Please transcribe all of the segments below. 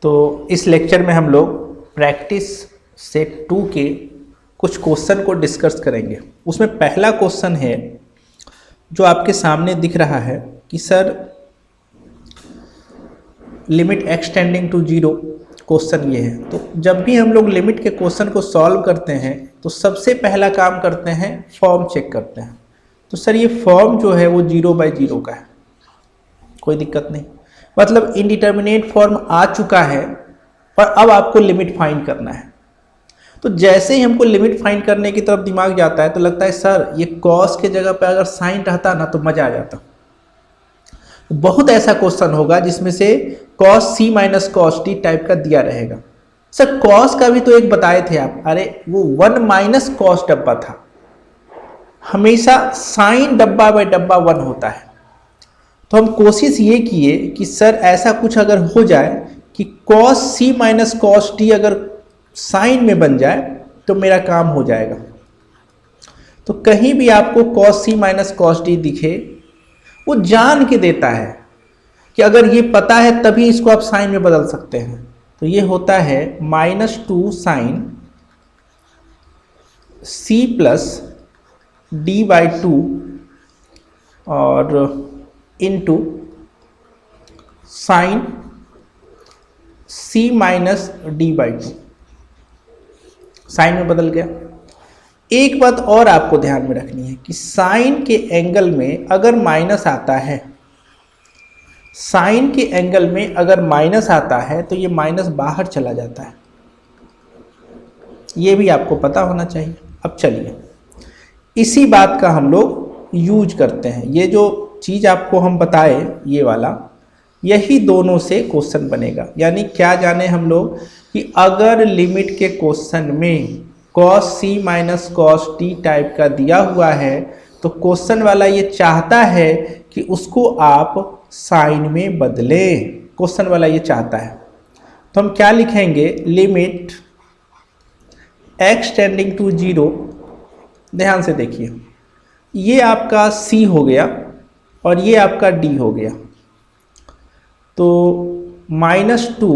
तो इस लेक्चर में हम लोग प्रैक्टिस सेट 2 के कुछ क्वेश्चन को डिस्कस करेंगे। उसमें पहला क्वेश्चन है जो आपके सामने दिख रहा है कि sir limit x tending to zero, question ये है। तो जब भी हम लोग लिमिट के क्वेश्चन को सॉल्व करते हैं तो सबसे पहला काम करते हैं फॉर्म चेक करते हैं। तो सर ये फॉर्म जो है वो 0/0 का है, कोई दिक्कत नहीं, मतलब इनडिटर्मिनेट फॉर्म आ चुका है और अब आपको लिमिट फाइंड करना है। तो जैसे ही हमको लिमिट फाइंड करने की तरफ दिमाग जाता है तो लगता है सर ये कॉस के जगह पे अगर साइन रहता ना तो मजा आ जाता। बहुत ऐसा क्वेश्चन होगा जिसमें से cos c minus cos T type का दिया रहेगा। सर कॉस का भी तो एक बताए थे आप, अरे वो 1 माइनस कॉस डब्बा था, हमेशा साइन डब्बा बाय डब्बा 1 होता है। तो हम कोशिश ये किए कि सर ऐसा कुछ अगर हो जाए कि cos c minus cos T अगर साइन में बन जाए तो मेरा काम हो जाएगा। तो कहीं भी आपको cos c minus cos T दिखे, वो जान के देता है कि अगर ये पता है तभी इसको आप साइन में बदल सकते हैं। तो ये होता है -2 साइन c प्लस d/2 और into sine c minus d/2, sine में बदल गया। एक बात और आपको ध्यान में रखनी है कि साइन के एंगल में अगर माइनस आता है, साइन के एंगल में अगर माइनस आता है तो ये माइनस बाहर चला जाता है, ये भी आपको पता होना चाहिए। अब चलिए इसी बात का हम लोग यूज करते हैं। ये जो चीज़ आपको हम बताए ये वाला, यही दोनों से क्वेश्चन बनेगा। यानी क्या जाने हम लोग कि अगर लिमिट के क्वेश्चन में cos c minus cos T type का दिया हुआ है तो क्वेश्चन वाला ये चाहता है कि उसको आप साइन में बदलें, क्वेश्चन वाला ये चाहता है। तो हम क्या लिखेंगे, लिमिट x टेंडिंग टू 0, ध्यान से देखिए, ये आपका c हो गया और ये आपका d हो गया। तो -2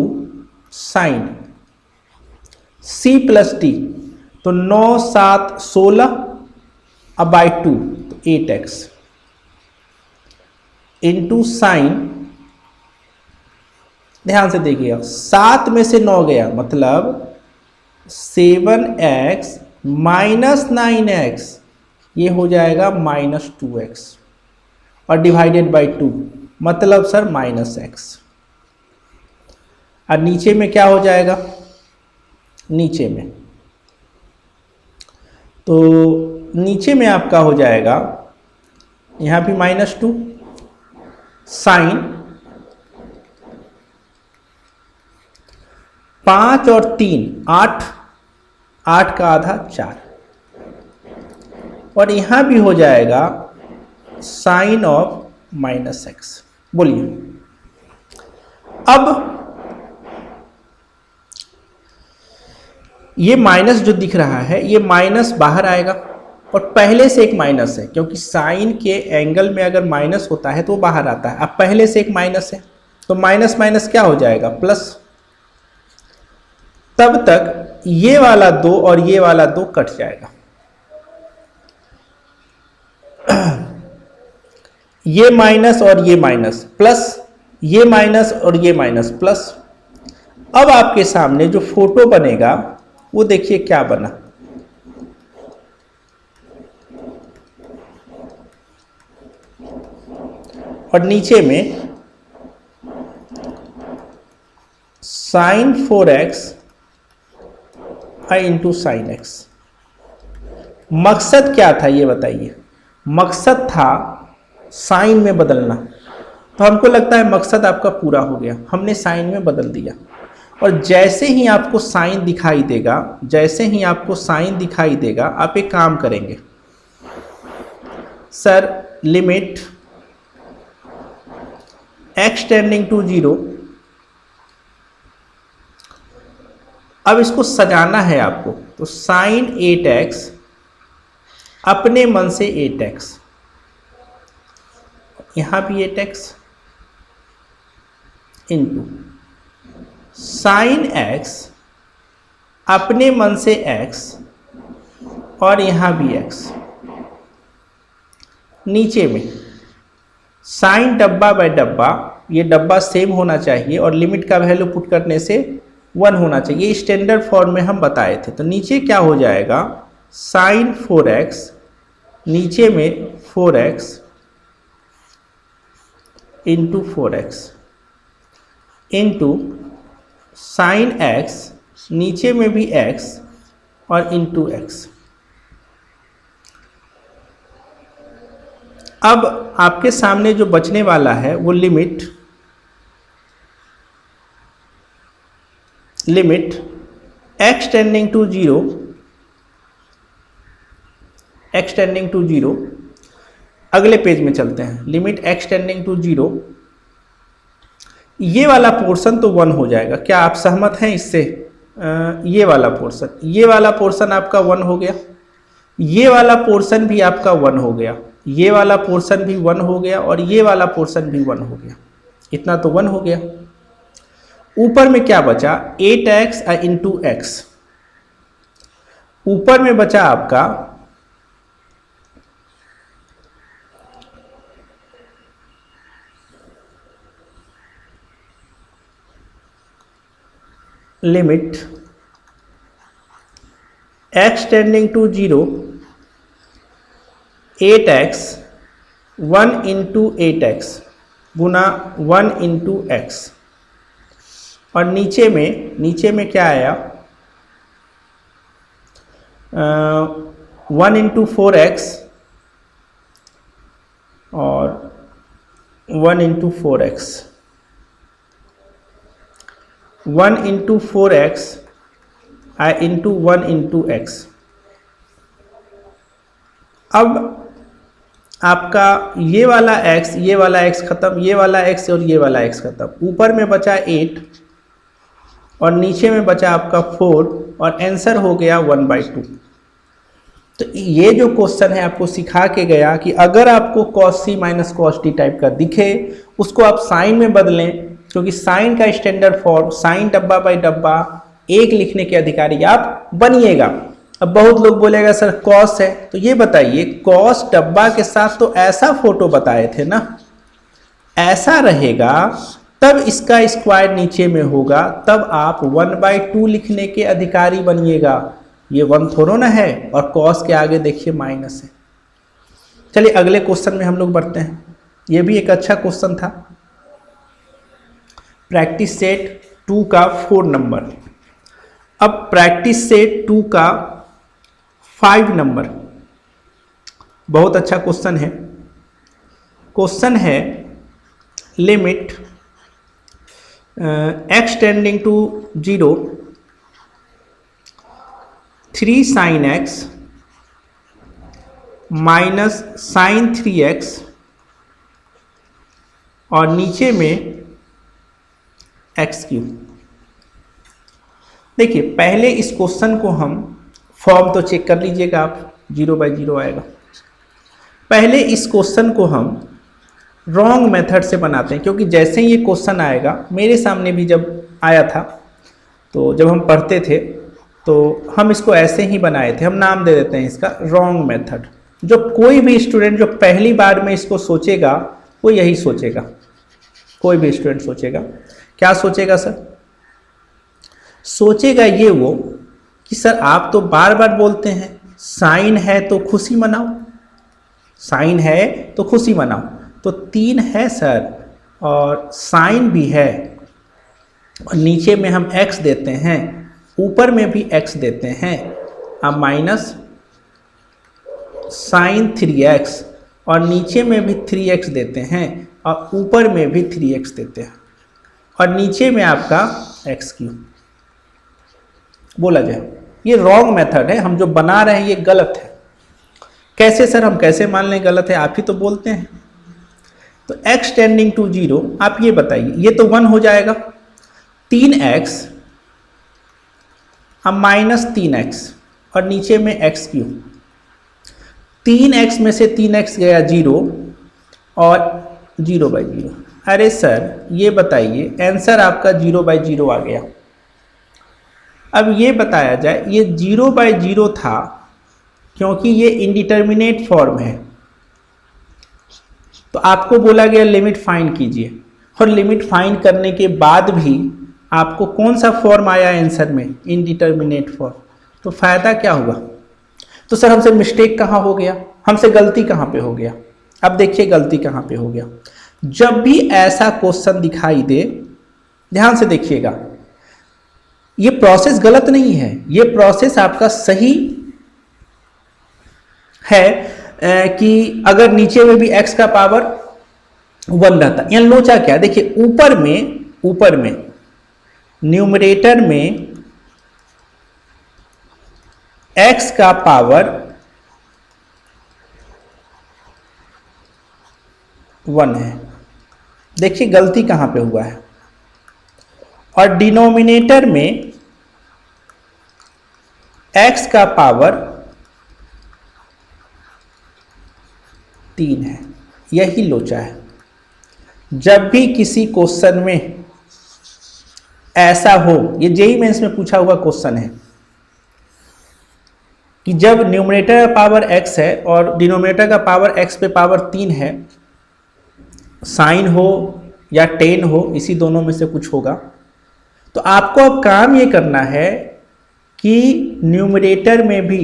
साइन c प्लस टी, तो 9 7 16 अब बाई 2 तो 8x इंटू साइन, ध्यान से देखिएगा 7 में से 9 गया मतलब 7x माइनस 9x, ये हो जाएगा -2x और डिवाइडेड बाई 2 मतलब सर -x। और नीचे में क्या हो जाएगा, नीचे में तो नीचे में आपका हो जाएगा यहाँ भी -2 साइन 5 और 3 8, 8 का आधा 4 और यहाँ भी हो जाएगा साइन ऑफ -x। बोलिए अब ये माइनस जो दिख रहा है ये माइनस बाहर आएगा और पहले से एक माइनस है, क्योंकि साइन के एंगल में अगर माइनस होता है तो वो बाहर आता है। अब पहले से एक माइनस है तो माइनस माइनस क्या हो जाएगा, प्लस। तब तक ये वाला 2 और ये वाला 2 कट जाएगा, ये माइनस और ये माइनस प्लस, ये माइनस और ये माइनस प्लस। अब आपके सामने जो फोटो बनेगा वो देखिए क्या बना, और नीचे में sign 4x into sine x। मकसद क्या था ये बताइए, मकसद था साइन में बदलना। तो हमको लगता है मकसद आपका पूरा हो गया, हमने साइन में बदल दिया। और जैसे ही आपको साइन दिखाई देगा, जैसे ही आपको साइन दिखाई देगा, आप एक काम करेंगे, sir limit x tending to 0, अब इसको सजाना है आपको। तो साइन 8x अपने मन से 8x, यहाँ भी 8x इंटू साइन एक्स अपने मन से एक्स और यहाँ भी एक्स, नीचे में साइन डब्बा बाय डब्बा, ये डब्बा सेम होना चाहिए और लिमिट का वैल्यू पुट करने से 1 होना चाहिए, स्टैंडर्ड फॉर्म में हम बताए थे। तो नीचे क्या हो जाएगा, साइन 4x, नीचे में 4x into 4x into sine x, नीचे में भी x और इंटू x। अब आपके सामने जो बचने वाला है वो limit x tending to 0, x tending to 0, अगले पेज में चलते हैं। लिमिट x टेंडिंग टू 0, ये वाला पोर्शन तो 1 हो जाएगा। क्या आप सहमत हैं इससे? ये वाला पोर्शन आपका 1 हो गया, ये वाला पोर्शन भी आपका 1 हो गया, ये वाला पोर्शन भी 1 हो गया और ये वाला पोर्शन भी 1 हो गया। इतना तो 1 हो गया। ऊपर में क्या बचा, 8x इंटू x। ऊपर में बचा आपका limit x tending to 0, 8x 1 into 8x गुना 1 इंटू x, और नीचे में क्या आया, 1 इंटू 4x और 1 into 4x, 1 into 4x into 1 into x। अब आपका ये वाला x खत्म, ये वाला x और ये वाला x खत्म। ऊपर में बचा 8 और नीचे में बचा आपका 4 और आंसर हो गया 1/2। तो ये जो क्वेश्चन है आपको सिखा के गया कि अगर आपको cos c minus cos t type का दिखे, उसको आप साइन में बदलें, क्योंकि साइन का स्टैंडर्ड फॉर्म साइन डब्बा बाई डब्बा 1 लिखने के अधिकारी आप बनिएगा। अब बहुत लोग बोलेगा सर कॉस है, तो ये बताइए कॉस डब्बा के साथ तो ऐसा फोटो बताए थे ना, ऐसा रहेगा तब इसका स्क्वायर नीचे में होगा, तब आप 1/2 लिखने के अधिकारी बनिएगा। ये 1 थोड़ा ना है, और कॉस के आगे देखिए माइनस है। चलिए अगले क्वेश्चन में हम लोग बढ़ते हैं। ये भी एक अच्छा क्वेश्चन था, प्रैक्टिस सेट 2 का 4 नंबर। अब प्रैक्टिस सेट 2 का 5 नंबर, बहुत अच्छा क्वेश्चन है। क्वेश्चन है limit x tending to 0, 3 sin x minus sine 3x और नीचे में x3। देखिए पहले इस क्वेश्चन को हम फॉर्म तो चेक कर लीजिएगा आप, 0/0 आएगा। पहले इस क्वेश्चन को हम रॉन्ग मेथड से बनाते हैं, क्योंकि जैसे ही ये क्वेश्चन आएगा, मेरे सामने भी जब आया था तो जब हम पढ़ते थे तो हम इसको ऐसे ही बनाए थे। हम नाम दे देते हैं इसका रॉन्ग मेथड। जो कोई भी स्टूडेंट जो पहली बार में इसको सोचेगा वो यही सोचेगा। कोई भी स्टूडेंट सोचेगा, क्या सोचेगा सर? सोचेगा ये वो कि सर आप तो बार बार बोलते हैं साइन है तो खुशी मनाओ, साइन है तो खुशी मनाओ, तो 3 है सर और साइन भी है और नीचे में हम x देते हैं, ऊपर में भी x देते हैं, अब माइनस साइन 3x और नीचे में भी 3x देते हैं और ऊपर में भी 3x देते हैं और नीचे में आपका x3 बोला जाए। ये रॉन्ग मेथड है, हम जो बना रहे हैं ये गलत है। कैसे सर, हम कैसे मान लें गलत है? आप ही तो बोलते हैं। तो x टेंडिंग टू 0, आप ये बताइए, ये तो 1 हो जाएगा, 3x अब माइनस 3x और नीचे में x3। 3x में से 3x गया 0 और 0/0, अरे सर ये बताइए आंसर आपका 0/0 आ गया। अब ये बताया जाए, ये 0/0 था क्योंकि ये इनडिटर्मिनेट फॉर्म है, तो आपको बोला गया लिमिट फाइंड कीजिए, और लिमिट फाइंड करने के बाद भी आपको कौन सा फॉर्म आया आंसर में, इनडिटर्मिनेट फॉर्म। तो फायदा क्या हुआ? तो सर हमसे मिस्टेक कहाँ हो गया, हमसे गलती कहाँ पे हो गया? अब देखिए गलती कहाँ पे हो गया। जब भी ऐसा क्वेश्चन दिखाई दे, ध्यान से देखिएगा, ये प्रोसेस गलत नहीं है, ये प्रोसेस आपका सही है कि अगर नीचे में भी x का पावर 1 रहता। यहाँ लोचा क्या, देखिए ऊपर में न्यूमरेटर में x का पावर 1 है। देखिए गलती कहां पे हुआ है। और डिनोमिनेटर में x का पावर 3 है, यही लोचा है। जब भी किसी क्वेश्चन में ऐसा हो, ये जेईई मेंस में पूछा हुआ क्वेश्चन है कि जब न्यूमरेटर का पावर x है और डिनोमिनेटर का पावर x पे पावर 3 है, साइन हो या टेन हो, इसी दोनों में से कुछ होगा, तो आपको अब काम ये करना है कि न्यूमरेटर में भी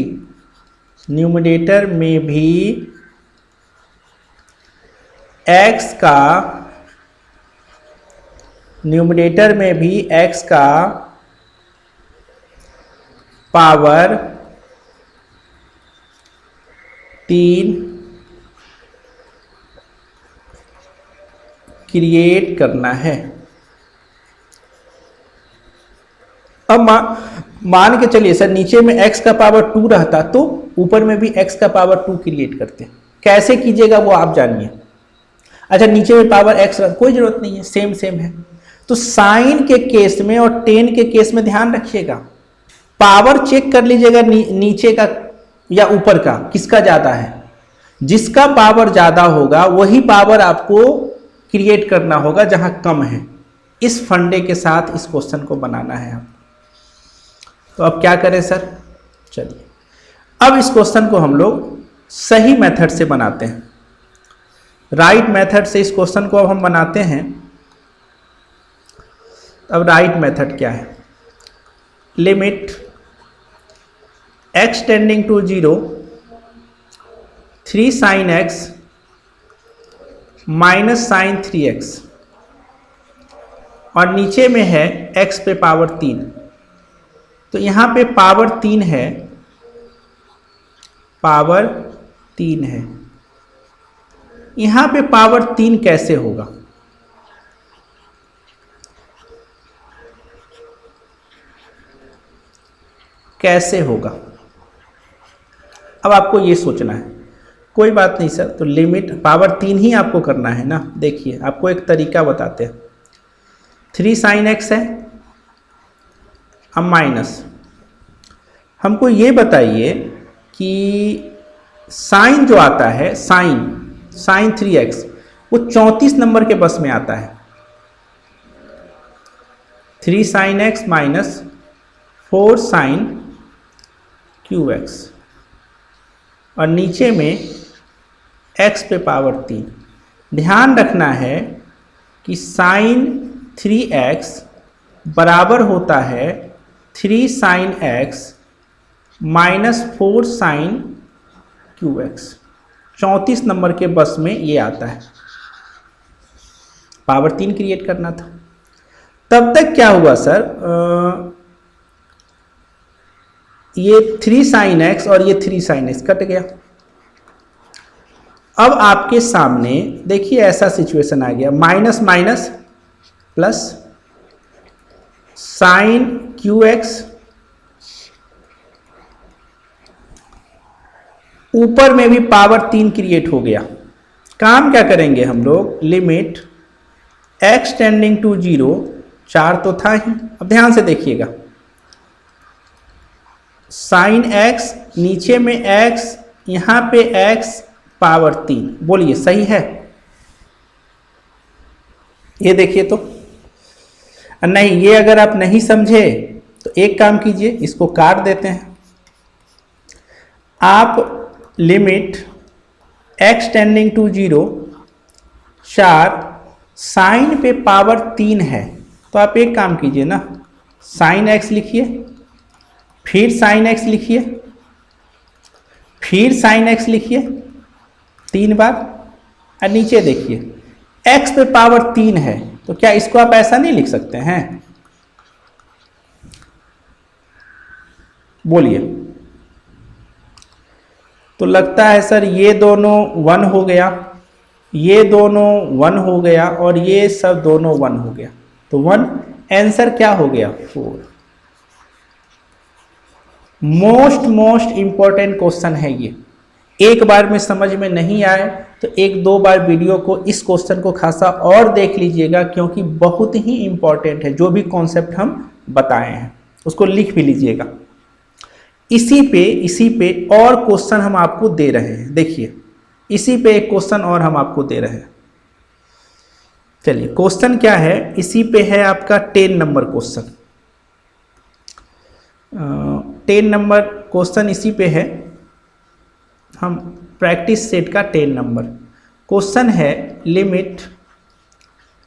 x का पावर 3 क्रिएट करना है। अब मान के चलिए सर नीचे में x का पावर 2 रहता तो ऊपर में भी x का पावर 2 क्रिएट करते। कैसे कीजिएगा वो आप जानिए। अच्छा नीचे में पावर x कोई जरूरत नहीं है, सेम है। तो साइन के केस में और टेन के केस में ध्यान रखिएगा, पावर चेक कर लीजिएगा नीचे का या ऊपर का, किसका ज्यादा है। जिसका पावर ज्यादा होगा वही पावर आपको क्रिएट करना होगा जहां कम है। इस फंडे के साथ इस क्वेश्चन को बनाना है आप। तो अब क्या करें सर, चलिए अब इस क्वेश्चन को हम लोग सही मेथड से बनाते हैं। राइट मेथड से इस क्वेश्चन को अब हम बनाते हैं। अब राइट मेथड क्या है, limit x tending to 0 3 sin x minus sine 3x, और नीचे में है x पे पावर 3। तो यहां पे पावर 3 है, पावर 3 है। यहां पे पावर 3 कैसे होगा, कैसे होगा, अब आपको ये सोचना है। कोई बात नहीं सर, तो लिमिट पावर 3 ही आपको करना है ना। देखिए आपको एक तरीका बताते हैं। 3 sin x है, अब माइनस, हमको ये बताइए कि साइन जो आता है, साइन 3x वो 34 नंबर के बस में आता है। 3 sin x minus 4 sin qx, और नीचे में x पे पावर 3। ध्यान रखना है कि साइन 3x बराबर होता है 3 sin x minus 4 sin qx। 34 number के बस में ये आता है, पावर 3 क्रिएट करना था। तब तक क्या हुआ सर, ये 3 sin x और ये 3 sin x कट गया। अब आपके सामने देखिए ऐसा सिचुएशन आ गया, minus minus plus sign qx, ऊपर में भी पावर 3 क्रिएट हो गया। काम क्या करेंगे हम लोग, लिमिट x टेंडिंग टू 0, 4 तो था ही। अब ध्यान से देखिएगा, साइन x, नीचे में x, यहां पे x पावर 3, बोलिए सही है। ये देखिए तो नहीं, ये अगर आप नहीं समझे तो एक काम कीजिए, इसको काट देते हैं। आप limit x tending to 0 4 sine पे पावर 3 है, तो आप एक काम कीजिए ना, साइन x लिखिए, फिर साइन x लिखिए, फिर साइन x लिखिए 3 बार, और नीचे देखिए x पे पावर 3 है, तो क्या इसको आप ऐसा नहीं लिख सकते हैं? बोलिए। तो लगता है सर ये दोनों 1 हो गया, ये दोनों 1 हो गया, और ये सब दोनों 1 हो गया, तो 1 आंसर क्या हो गया? 4। मोस्ट इंपॉर्टेंट क्वेश्चन है ये। एक बार में समझ में नहीं आए तो एक दो बार वीडियो को, इस क्वेश्चन को खासा और देख लीजिएगा, क्योंकि बहुत ही इंपॉर्टेंट है। जो भी कॉन्सेप्ट हम बताए हैं उसको लिख भी लीजिएगा। इसी पे और क्वेश्चन हम आपको दे रहे हैं। देखिए, इसी पे एक क्वेश्चन और हम आपको दे रहे हैं। चलिए, क्वेश्चन क्या है? इसी पे है आपका 10 नंबर क्वेश्चन। 10 नंबर क्वेश्चन इसी पे है। हम प्रैक्टिस सेट का 10 नंबर क्वेश्चन है। Limit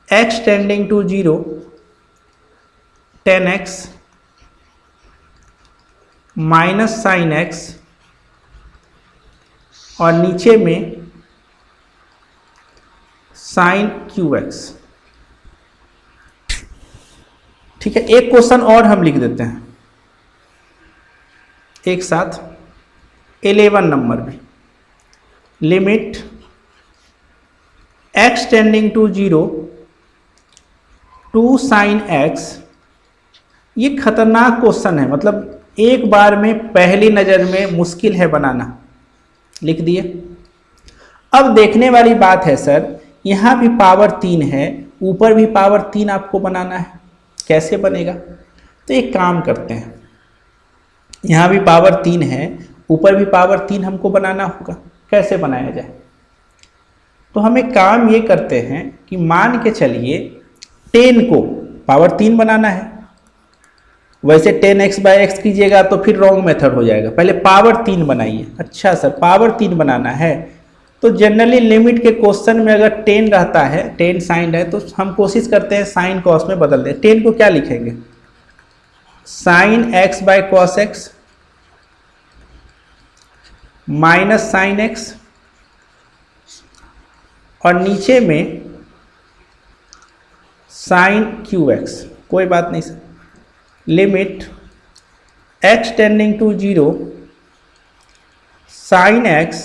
x tending to 0 10x minus sine x, और नीचे में साइन QX। ठीक है, एक क्वेश्चन और हम लिख देते हैं एक साथ, 11 नंबर भी। Limit x tending to 0 2 sine x। ये खतरनाक क्वेश्चन है, मतलब एक बार में पहली नज़र में मुश्किल है बनाना। लिख दिए। अब देखने वाली बात है सर, यहाँ भी पावर 3 है, ऊपर भी पावर 3 आपको बनाना है, कैसे बनेगा? तो एक काम करते हैं, यहाँ भी पावर 3 है, ऊपर भी पावर 3 हमको बनाना होगा। कैसे बनाया जाए? तो हम एक काम ये करते हैं कि मान के चलिए 10 को पावर 3 बनाना है। वैसे 10x/x कीजिएगा तो फिर रॉन्ग मेथड हो जाएगा, पहले पावर 3 बनाइए। अच्छा सर, पावर 3 बनाना है, तो जनरली लिमिट के क्वेश्चन में अगर 10 रहता है, 10 साइन है, तो हम कोशिश करते हैं साइन कॉस में बदल दें। 10 को क्या लिखेंगे? Sine x/cos x minus sine x, और नीचे में साइन QX। कोई बात नहीं sir. Limit x tending to 0 sine x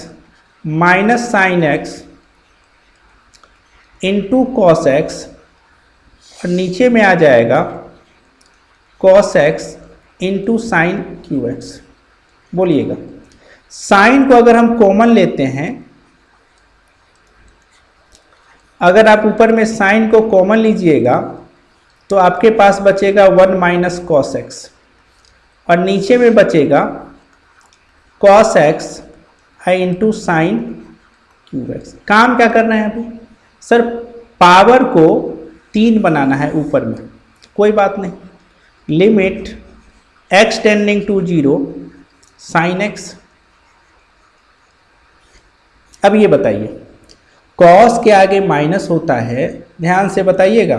minus sine x into cos x, और नीचे में आ जाएगा cos x into sine QX। बोलिएगा। साइन को अगर हम कॉमन लेते हैं, अगर आप ऊपर में साइन को कॉमन लीजिएगा तो आपके पास बचेगा 1 माइनस कॉस एक्स, और नीचे में बचेगा cos x into sine QX। काम क्या करना है अभी सर? पावर को 3 बनाना है ऊपर में। कोई बात नहीं। Limit x tending to 0 sine x। अब ये बताइए, कॉस के आगे माइनस होता है, ध्यान से बताइएगा।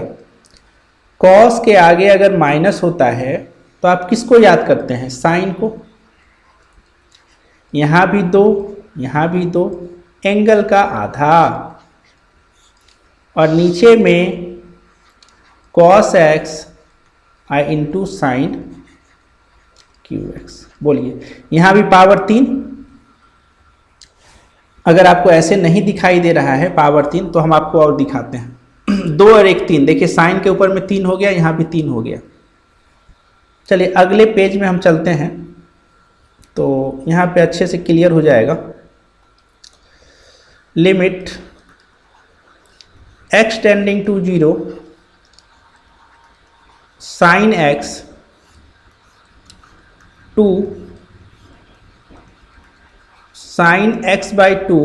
कॉस के आगे अगर माइनस होता है तो आप किसको याद करते हैं? साइन को। यहाँ भी 2, यहाँ भी 2, एंगल का आधा, और नीचे में cos x into sine QX। बोलिए, यहाँ भी पावर 3। अगर आपको ऐसे नहीं दिखाई दे रहा है पावर 3, तो हम आपको और दिखाते हैं। 2 और 1 3। देखिए, साइन के ऊपर में 3 हो गया, यहाँ भी 3 हो गया। चलिए अगले पेज में हम चलते हैं, तो यहाँ पे अच्छे से क्लियर हो जाएगा। Limit x tending to 0 sine x two sine x/2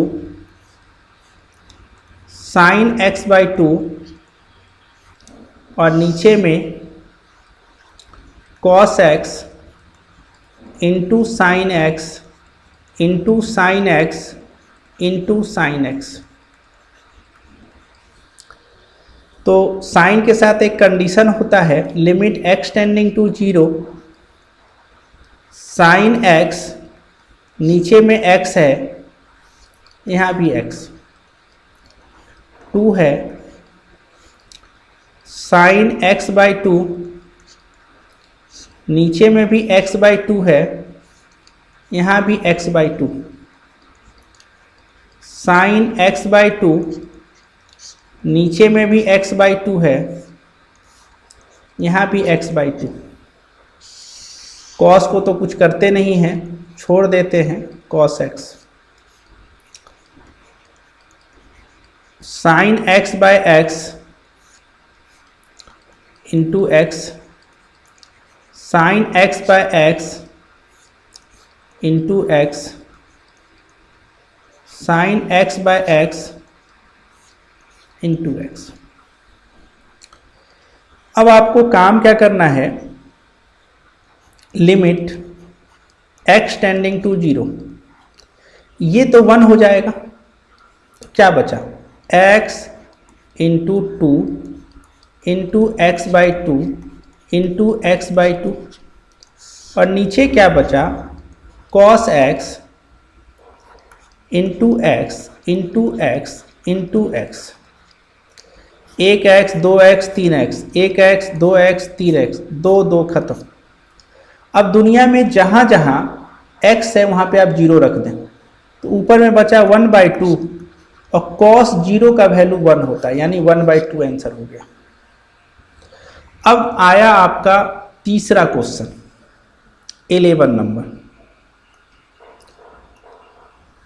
sine x/2 और नीचे में cos x into sine x into sine x into sine x. तो साइन के साथ एक कंडीशन होता है, limit x tending to 0, sine x, नीचे में x है, यहाँ भी x 2 है, साइन x बाई 2, नीचे में भी x बाई 2 है, यहाँ भी x by 2, sine x by 2, नीचे में भी x बाई 2 है, यहाँ भी x बाई 2। कॉस को तो कुछ करते नहीं हैं, छोड़ देते हैं, cos x, sine x by x into x, sine x by x into x, sine x by x into x. अब आपको काम क्या करना है, लिमिट x टेंडिंग टू 0, ये तो 1 हो जाएगा, तो क्या बचा, x into 2 into x by 2 into x by 2, और नीचे क्या बचा, cos x into x into x into x, 1x 2x 3x, 1x 2x 3x, 2 2 खत्म। अब दुनिया में जहाँ जहाँ x है वहाँ पे आप 0 रख दें, तो ऊपर में बचा 1/2 और cos 0 का वैल्यू 1 होता है, यानी 1/2 आंसर हो गया। अब आया आपका तीसरा क्वेश्चन 11 नंबर।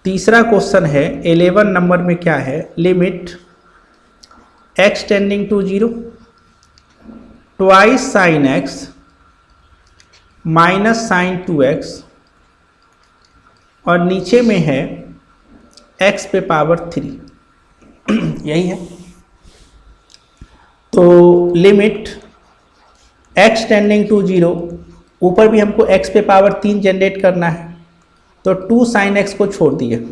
तीसरा क्वेश्चन है 11 नंबर में क्या है, limit x tending to 0, twice sine x minus sine 2x, और नीचे में है x पे पावर 3, यही है। तो लिमिट x टेंडिंग टू 0, ऊपर भी हमको x पे पावर 3 जनरेट करना है, तो 2 साइन x को छोड़ दिए,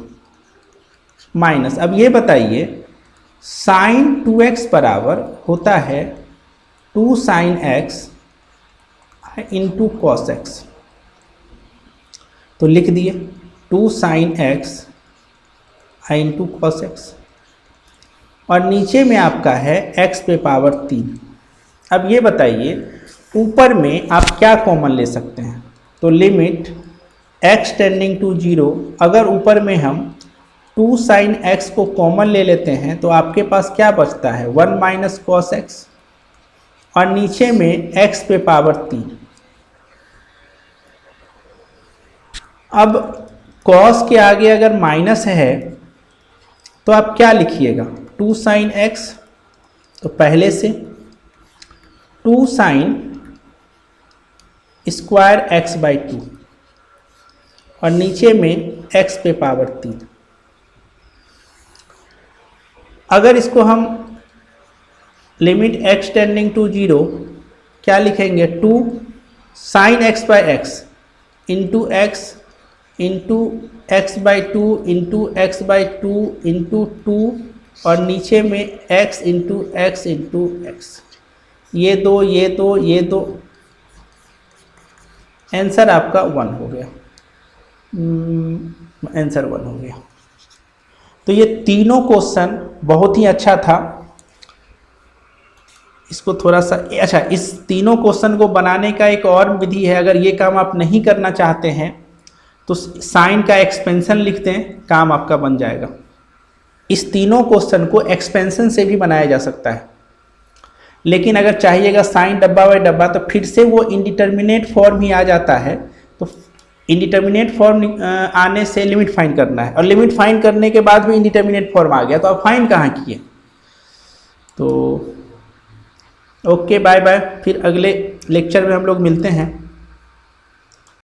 माइनस। अब ये बताइए साइन 2x बराबर होता है 2 sine x into cos x, तो लिख दिए 2 sine x into cos x, और नीचे में आपका है x पे पावर 3। अब ये बताइए ऊपर में आप क्या कॉमन ले सकते हैं, तो लिमिट x टेंडिंग टू 0, अगर ऊपर में हम 2 साइन x को कॉमन ले लेते हैं तो आपके पास क्या बचता है, 1 माइनस कॉस x, और नीचे में x पे पावर 3। अब कॉस के आगे अगर माइनस है तो आप क्या लिखिएगा, 2 साइन x, तो पहले से 2 साइन स्क्वायर x बाई 2, और नीचे में x पे पावर 3। अगर इसको हम लिमिट x टेंडिंग टू 0 क्या लिखेंगे, 2 sine x by x into x into x by 2 into x by 2 into 2, और नीचे में x into x into x, ये दो ये दो ये दो, आंसर आपका 1 हो गया, आंसर 1 हो गया। तो ये तीनों क्वेश्चन बहुत ही अच्छा था। इसको थोड़ा सा अच्छा, इस तीनों क्वेश्चन को बनाने का एक और विधि है, अगर ये काम आप नहीं करना चाहते हैं तो साइन का एक्सपेंशन लिख दें, काम आपका बन जाएगा। इस तीनों क्वेश्चन को एक्सपेंशन से भी बनाया जा सकता है, लेकिन अगर चाहिएगा साइन डब्बा बाई डब्बा तो फिर से वो इंडिटर्मिनेट फॉर्म ही आ जाता है। तो इंडिटर्मिनेट फॉर्म आने से लिमिट फाइंड करना है, और लिमिट फाइंड करने के बाद भी इंडिटर्मिनेट फॉर्म आ गया तो आप फाइंड कहाँ किए। तो ओके, बाय बाय, फिर अगले लेक्चर में हम लोग मिलते हैं।